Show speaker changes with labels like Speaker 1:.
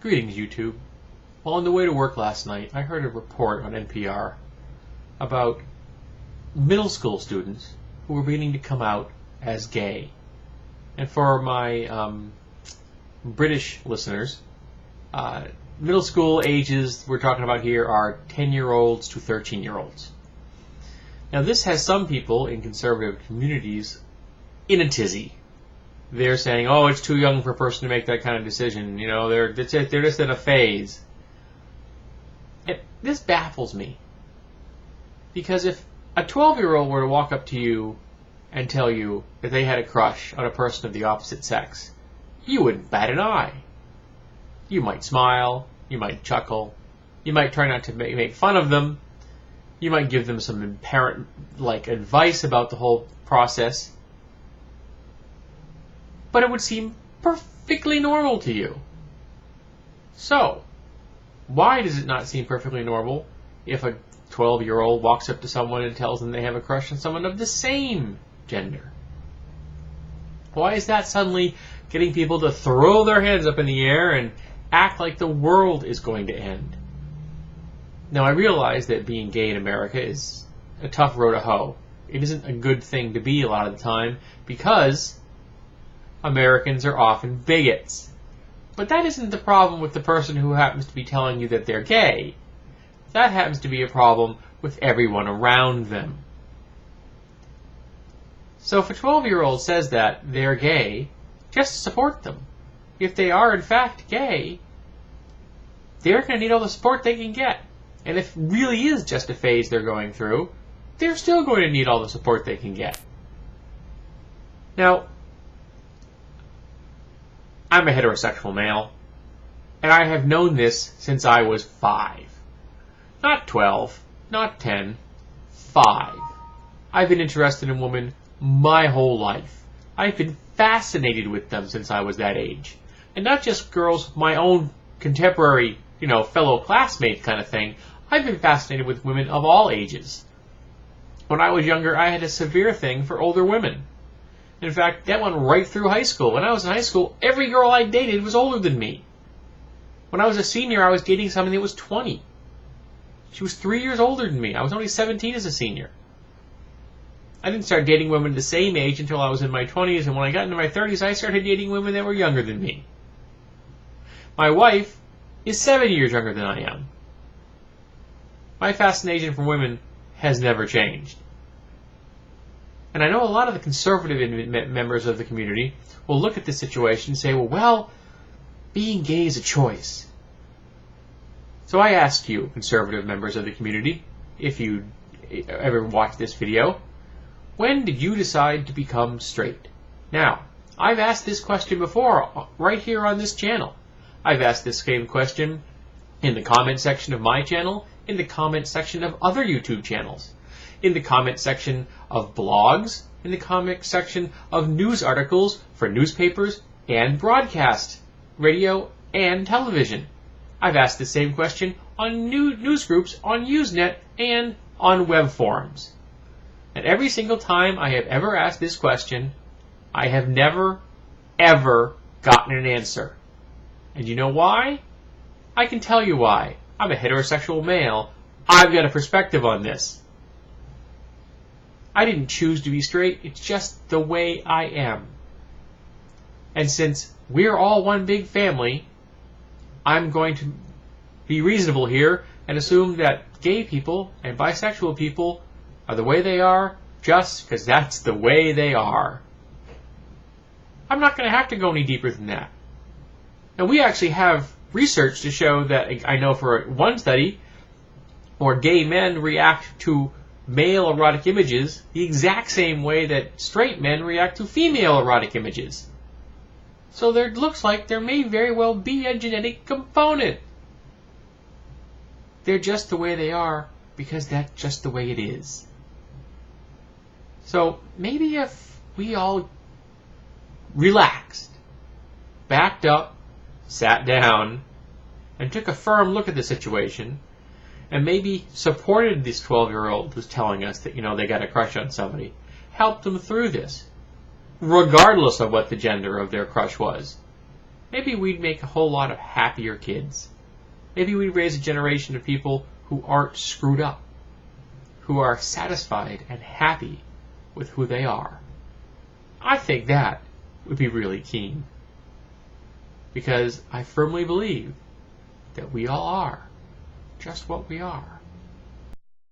Speaker 1: Greetings, YouTube. Well, on the way to work last night, I heard a report on NPR about middle school students who were beginning to come out as gay. And for my British listeners, middle school ages we're talking about here are 10-year-olds to 13-year-olds. Now, this has some people in conservative communities in a tizzy. They're saying, oh, it's too young for a person to make that kind of decision. You know, they're just in a phase. And this baffles me. Because if a 12-year-old were to walk up to you and tell you that they had a crush on a person of the opposite sex, you wouldn't bat an eye. You might smile, you might chuckle, you might try not to make fun of them, you might give them some parent-like advice about the whole process, but it would seem perfectly normal to you. So, why does it not seem perfectly normal if a 12-year-old walks up to someone and tells them they have a crush on someone of the same gender? Why is that suddenly getting people to throw their hands up in the air and act like the world is going to end? Now, I realize that being gay in America is a tough row to hoe. It isn't a good thing to be a lot of the time because Americans are often bigots. But that isn't the problem with the person who happens to be telling you that they're gay. That happens to be a problem with everyone around them. So if a 12-year-old says that they're gay, just support them. If they are in fact gay, they're going to need all the support they can get. And if it really is just a phase they're going through, they're still going to need all the support they can get. Now, I'm a heterosexual male, and I have known this since I was 5. Not 12, not 10, 5. I've been interested in women my whole life. I've been fascinated with them since I was that age. And not just girls, my own contemporary, fellow classmates kind of thing. I've been fascinated with women of all ages. When I was younger, I had a severe thing for older women. In fact, that went right through high school. When I was in high school, every girl I dated was older than me. When I was a senior, I was dating someone that was 20. She was 3 years older than me. I was only 17 as a senior. I didn't start dating women the same age until I was in my 20s, and when I got into my 30s, I started dating women that were younger than me. My wife is 7 years younger than I am. My fascination for women has never changed. And I know a lot of the conservative members of the community will look at this situation and say, well, being gay is a choice. So I ask you, conservative members of the community, if you ever watch this video, when did you decide to become straight? Now, I've asked this question before, right here on this channel. I've asked this same question in the comment section of my channel, in the comment section of other YouTube channels, in the comment section of blogs, in the comment section of news articles for newspapers and broadcast, radio and television. I've asked the same question on news groups, on Usenet, and on web forums. And every single time I have ever asked this question, I have never, ever gotten an answer. And you know why? I can tell you why. I'm a heterosexual male. I've got a perspective on this. I didn't choose to be straight. It's just the way I am. And since we're all one big family, I'm going to be reasonable here and assume that gay people and bisexual people are the way they are just because that's the way they are. I'm not going to have to go any deeper than that. And we actually have research to show that, I know for one study, where gay men react to male erotic images the exact same way that straight men react to female erotic images. So there looks like there may very well be a genetic component. They're just the way they are because that's just the way it is. So maybe if we all relaxed, backed up, sat down, and took a firm look at the situation, and maybe supported this 12-year-old who's telling us that, they got a crush on somebody, helped them through this, regardless of what the gender of their crush was. maybe we'd make a whole lot of happier kids. Maybe we'd raise a generation of people who aren't screwed up, who are satisfied and happy with who they are. I think that would be really keen. Because I firmly believe that we all are just what we are.